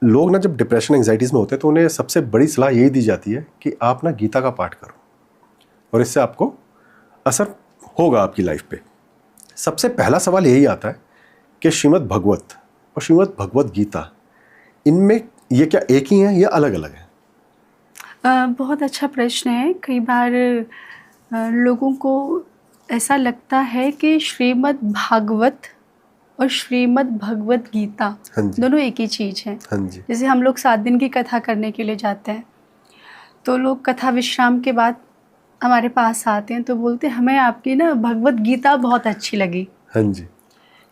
लोग ना जब डिप्रेशन एंजाइटीज़ में होते हैं तो उन्हें सबसे बड़ी सलाह यही दी जाती है कि आप ना गीता का पाठ करो और इससे आपको असर होगा आपकी लाइफ पे। सबसे पहला सवाल यही आता है कि श्रीमद् भगवत और श्रीमद् भगवत गीता, इनमें ये क्या एक ही हैं या अलग अलग हैं? बहुत अच्छा प्रश्न है। कई बार लोगों को ऐसा लगता है कि श्रीमद् भागवत और श्रीमद् भगवत गीता दोनों एक ही चीज़ है। हाँ जी। जैसे हम लोग 7 दिन की कथा करने के लिए जाते हैं तो लोग कथा विश्राम के बाद हमारे पास आते हैं तो बोलते हैं हमें आपकी ना भगवत गीता बहुत अच्छी लगी। हाँ जी।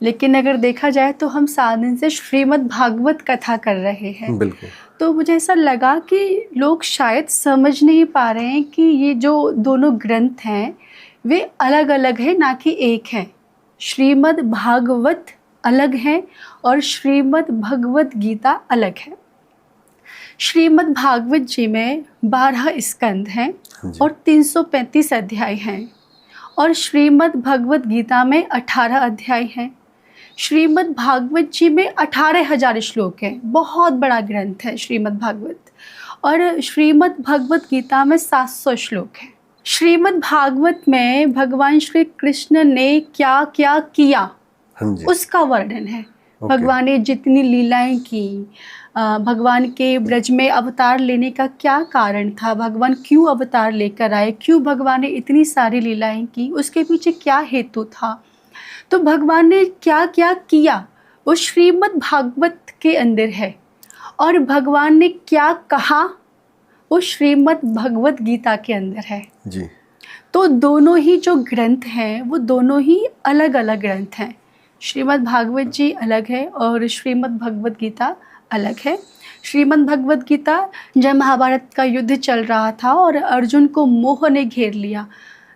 लेकिन अगर देखा जाए तो हम 7 दिन से श्रीमद् भागवत कथा कर रहे हैं। बिल्कुल। तो मुझे ऐसा लगा कि लोग शायद समझ नहीं पा रहे हैं कि ये जो दोनों ग्रंथ हैं वे अलग अलग हैं, ना कि एक है। श्रीमद् भागवत अलग है और श्रीमद् भगवत गीता अलग है। श्रीमद् भागवत जी में 12 स्कंद हैं और 335 अध्याय हैं और श्रीमद् भगवत गीता में 18 अध्याय हैं। श्रीमद् भागवत जी में 18,000 श्लोक हैं, बहुत बड़ा ग्रंथ है श्रीमद् भागवत। और श्रीमद् भगवत गीता में 700 श्लोक हैं। श्रीमद् भागवत में भगवान श्री कृष्ण ने क्या क्या किया उसका वर्णन है। भगवान ने जितनी लीलाएं की, भगवान के ब्रज में अवतार लेने का क्या कारण था, भगवान क्यों अवतार लेकर आए, क्यों भगवान ने इतनी सारी लीलाएं की, उसके पीछे क्या हेतु था, तो भगवान ने क्या क्या किया वो श्रीमद् भागवत के अंदर है। और भगवान ने क्या कहा वो श्रीमद् भगवत गीता के अंदर है जी। तो दोनों ही जो ग्रंथ हैं वो दोनों ही अलग अलग ग्रंथ हैं। श्रीमद् भागवत जी अलग है और श्रीमद् भगवत गीता अलग है। श्रीमद् भगवत गीता जब महाभारत का युद्ध चल रहा था और अर्जुन को मोह ने घेर लिया,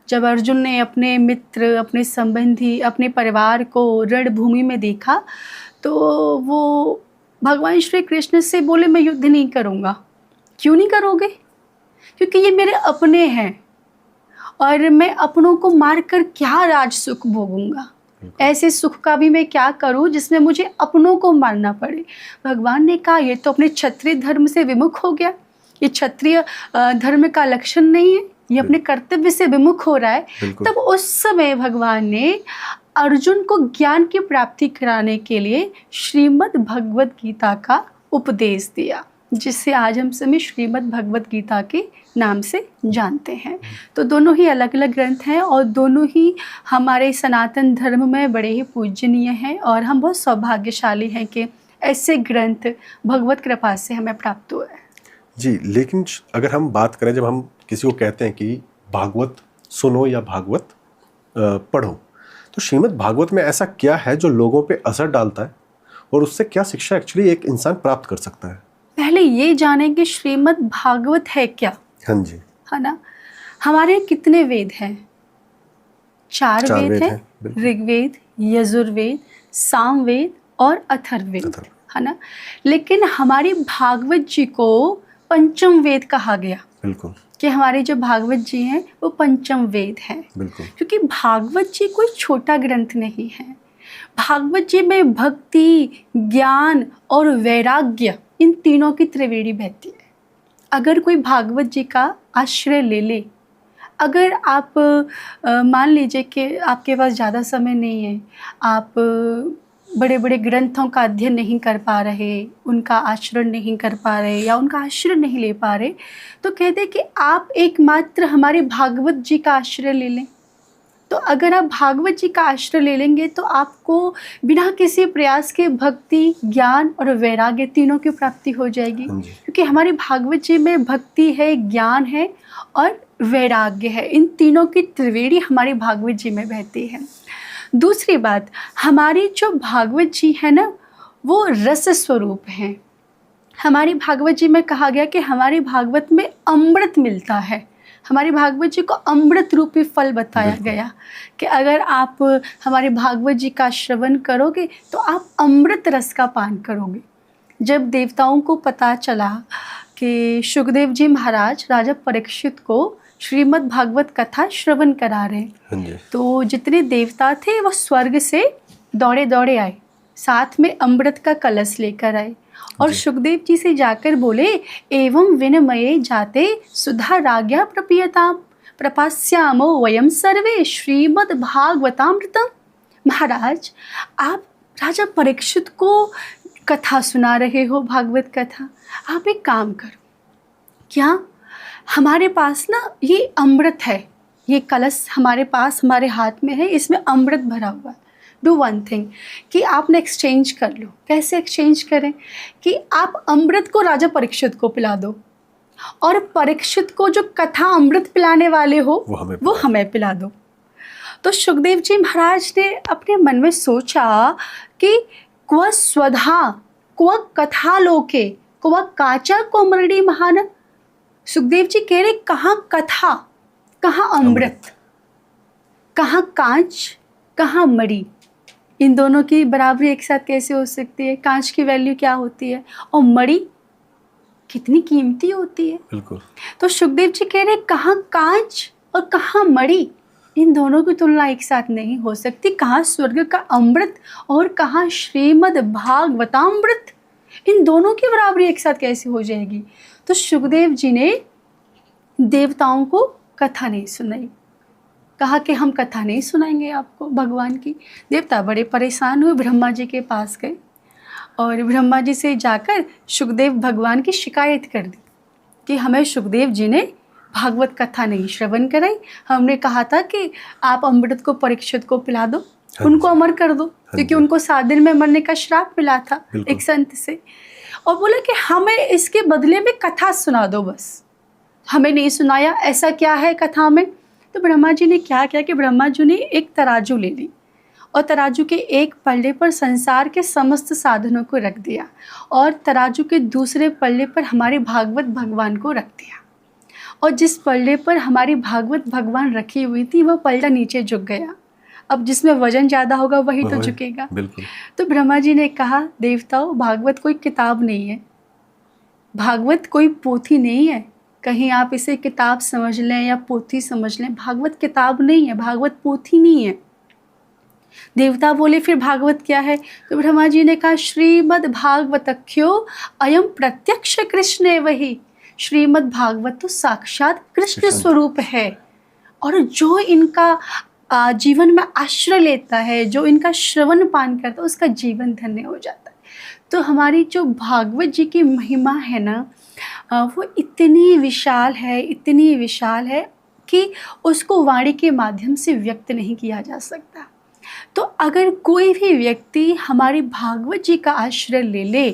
जब अर्जुन ने अपने मित्र, अपने संबंधी, अपने परिवार को रणभूमि में देखा तो वो भगवान श्री कृष्ण से बोले मैं युद्ध नहीं करूँगा। क्यों नहीं करोगे? क्योंकि ये मेरे अपने हैं और मैं अपनों को मारकर क्या राज सुख भोगूंगा, ऐसे सुख का भी मैं क्या करूं जिसमें मुझे अपनों को मारना पड़े। भगवान ने कहा ये तो अपने क्षत्रिय धर्म से विमुख हो गया, ये क्षत्रिय धर्म का लक्षण नहीं है, ये अपने कर्तव्य से विमुख हो रहा है। तब उस समय भगवान ने अर्जुन को ज्ञान की प्राप्ति कराने के लिए श्रीमद् भगवत गीता का उपदेश दिया, जिससे आज हम सभी श्रीमद् भगवत गीता के नाम से जानते हैं। तो दोनों ही अलग अलग ग्रंथ हैं और दोनों ही हमारे सनातन धर्म में बड़े ही पूजनीय हैं और हम बहुत सौभाग्यशाली हैं कि ऐसे ग्रंथ भगवत कृपा से हमें प्राप्त हुए हैं। जी, लेकिन अगर हम बात करें, जब हम किसी को कहते हैं कि भागवत सुनो या भागवत पढ़ो, तो श्रीमद् भागवत में ऐसा क्या है जो लोगों पे असर डालता है और उससे क्या शिक्षा एक्चुअली एक इंसान प्राप्त कर सकता है? पहले ये जानें कि श्रीमद् भागवत है क्या। हाँ जी। है ना, हमारे कितने वेद हैं? 4 वेद हैं, ऋग्वेद, यजुर्वेद, सामवेद और अथर्ववेद, है ना। लेकिन हमारी भागवत जी को पंचम वेद कहा गया। बिल्कुल, कि हमारे जो भागवत जी हैं वो पंचम वेद हैं। बिल्कुल, क्योंकि भागवत जी कोई छोटा ग्रंथ नहीं है। भागवत जी में भक्ति, ज्ञान और वैराग्य, इन तीनों की त्रिवेणी बहती है। अगर कोई भागवत जी का आश्रय ले ले, अगर आप मान लीजिए कि आपके पास ज़्यादा समय नहीं है, आप बड़े बड़े ग्रंथों का अध्ययन नहीं कर पा रहे, उनका आचरण नहीं कर पा रहे या उनका आश्रय नहीं ले पा रहे, तो कहते कि आप एकमात्र हमारे भागवत जी का आश्रय ले लें। तो अगर आप भागवत जी का आश्रय ले लेंगे तो आपको बिना किसी प्रयास के भक्ति, ज्ञान और वैराग्य तीनों की प्राप्ति हो जाएगी। क्योंकि हमारी भागवत जी में भक्ति है, ज्ञान है और वैराग्य है। इन तीनों की त्रिवेणी हमारी भागवत जी में बहती है। दूसरी बात, हमारी जो भागवत जी है ना, वो रस स्वरूप हैं। हमारी भागवत जी में कहा गया कि हमारी भागवत में अमृत मिलता है। हमारी भागवत जी को अमृत रूपी फल बताया गया कि अगर आप हमारे भागवत जी का श्रवण करोगे तो आप अमृत रस का पान करोगे। जब देवताओं को पता चला कि शुकदेव जी महाराज राजा परीक्षित को श्रीमद् भागवत कथा श्रवण करा रहे, तो जितने देवता थे वो स्वर्ग से दौड़े दौड़े आए, साथ में अमृत का कलश लेकर आए और जी। सुखदेव जी से जाकर बोले, एवं विनमये जाते सुधा राज्ञा प्रपीयताम प्रपास्यामो वयम सर्वे श्रीमद् भागवतामृतम। महाराज, आप राजा परीक्षित को कथा सुना रहे हो, भागवत कथा। आप एक काम करो, क्या हमारे पास ना ये अमृत है, ये कलश हमारे पास हमारे हाथ में है, इसमें अमृत भरा हुआ है। डू वन थिंग कि आप ना एक्सचेंज कर लो। कैसे एक्सचेंज करें? कि आप अमृत को राजा परीक्षित को पिला दो और परीक्षित को जो कथा अमृत पिलाने वाले हो वो हमें पिला दो। तो सुखदेव जी महाराज ने अपने मन में सोचा कि क्व स्वधा क्व कथा लोके क्व काचा कोमरणी महान। सुखदेव जी कह रहे, कहाँ कथा, कहाँ अमृत, कहाँ कांच, कहाँ मणि। इन दोनों की बराबरी एक साथ कैसे हो सकती है? कांच की वैल्यू क्या होती है और मणि कितनी कीमती होती है। बिल्कुल। तो सुखदेव जी कह रहे, कहाँ कांच और कहाँ मणि, इन दोनों की तुलना एक साथ नहीं हो सकती। कहाँ स्वर्ग का अमृत और कहाँ श्रीमद् भागवतामृत, इन दोनों की बराबरी एक साथ कैसे हो जाएगी? तो सुखदेव जी ने देवताओं को कथा नहीं सुनाई, कहा कि हम कथा नहीं सुनाएंगे आपको भगवान की। देवता बड़े परेशान हुए, ब्रह्मा जी के पास गए और ब्रह्मा जी से जाकर सुखदेव भगवान की शिकायत कर दी कि हमें सुखदेव जी ने भागवत कथा नहीं श्रवण कराई। हमने कहा था कि आप अमृत को परीक्षित को पिला दो, उनको अमर कर दो, क्योंकि उनको 7 दिन में मरने का श्राप मिला था एक संत से। और बोला कि हमें इसके बदले में कथा सुना दो, बस हमें नहीं सुनाया। ऐसा क्या है कथा में? तो ब्रह्मा जी ने क्या किया कि ब्रह्मा जी ने एक तराजू ले ली और तराजू के एक पल्ले पर संसार के समस्त साधनों को रख दिया और तराजू के दूसरे पल्ले पर हमारे भागवत भगवान को रख दिया। और जिस पल्ले पर हमारी भागवत भगवान रखी हुई थी वह पल्ला नीचे झुक गया। अब जिसमें वजन ज़्यादा होगा वही तो झुकेगा। बिल्कुल। तो ब्रह्मा जी ने कहा, देवताओं, भागवत कोई किताब नहीं है, भागवत कोई पोथी नहीं है। कहीं आप इसे किताब समझ लें या पोथी समझ लें, भागवत किताब नहीं है, भागवत पोथी नहीं है। देवता बोले, फिर भागवत क्या है? तो ब्रह्मा जी ने कहा, श्रीमद् भागवतख्यो अयम प्रत्यक्ष कृष्ण वही। श्रीमद् भागवत तो साक्षात कृष्ण स्वरूप है और जो इनका जीवन में आश्रय लेता है, जो इनका श्रवण पान करता है, उसका जीवन धन्य हो जाता है। तो हमारी जो भागवत जी की महिमा है ना, वो इतनी विशाल है, इतनी विशाल है कि उसको वाणी के माध्यम से व्यक्त नहीं किया जा सकता। तो अगर कोई भी व्यक्ति हमारी भागवत जी का आश्रय ले ले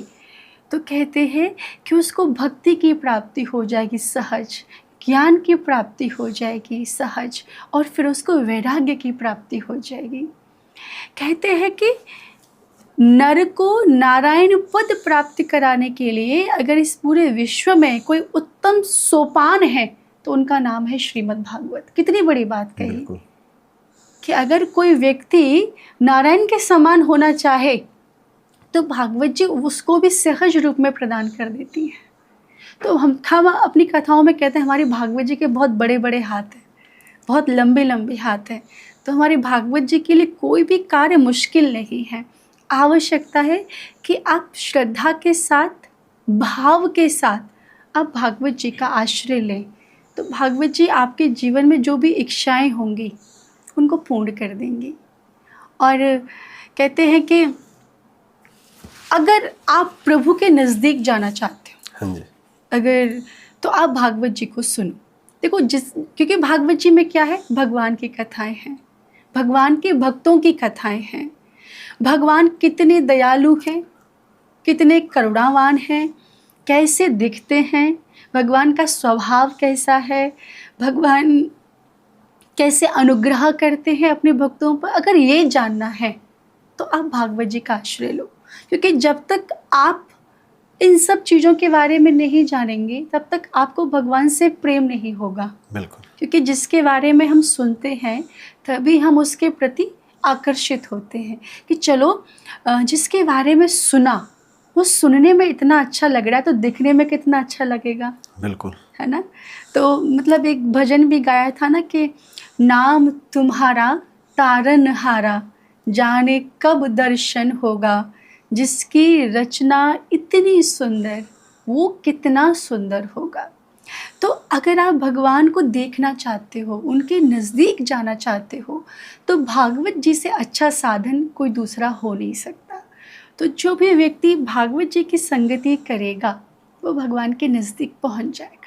तो कहते हैं कि उसको भक्ति की प्राप्ति हो जाएगी सहज, ज्ञान की प्राप्ति हो जाएगी सहज, और फिर उसको वैराग्य की प्राप्ति हो जाएगी। कहते हैं कि नर को नारायण पद प्राप्ति कराने के लिए अगर इस पूरे विश्व में कोई उत्तम सोपान है तो उनका नाम है श्रीमद् भागवत। कितनी बड़ी बात कही कि अगर कोई व्यक्ति नारायण के समान होना चाहे तो भागवत जी उसको भी सहज रूप में प्रदान कर देती है। तो हम अपनी कथाओं में कहते हैं हमारी भागवत जी के बहुत बड़े बड़े हाथ हैं, बहुत लंबे लंबे हाथ हैं। तो हमारी भागवत जी के लिए कोई भी कार्य मुश्किल नहीं है। आवश्यकता है कि आप श्रद्धा के साथ, भाव के साथ आप भागवत जी का आश्रय लें। तो भागवत जी आपके जीवन में जो भी इच्छाएं होंगी उनको पूर्ण कर देंगी। और कहते हैं कि अगर आप प्रभु के नज़दीक जाना चाहते हो, हाँ जी, अगर तो आप भागवत जी को सुनो। देखो क्योंकि भागवत जी में क्या है, भगवान की कथाएं हैं, भगवान के भक्तों की कथाएं हैं। भगवान कितने दयालु हैं, कितने करुणावान हैं, कैसे दिखते हैं, भगवान का स्वभाव कैसा है, भगवान कैसे अनुग्रह करते हैं अपने भक्तों पर। अगर ये जानना है तो आप भागवत जी का आश्रय लो, क्योंकि जब तक आप इन सब चीज़ों के बारे में नहीं जानेंगे तब तक आपको भगवान से प्रेम नहीं होगा। बिल्कुल। क्योंकि जिसके बारे में हम सुनते हैं तभी हम उसके प्रति आकर्षित होते हैं कि चलो जिसके बारे में सुना वो सुनने में इतना अच्छा लग रहा है तो दिखने में कितना अच्छा लगेगा। बिल्कुल, है ना। तो मतलब एक भजन भी गाया था ना कि नाम तुम्हारा तारनहारा, जाने कब दर्शन होगा, जिसकी रचना इतनी सुंदर, वो कितना सुंदर होगा। तो अगर आप भगवान को देखना चाहते हो, उनके नज़दीक जाना चाहते हो, तो भागवत जी से अच्छा साधन कोई दूसरा हो नहीं सकता। तो जो भी व्यक्ति भागवत जी की संगति करेगा वो भगवान के नज़दीक पहुंच जाएगा।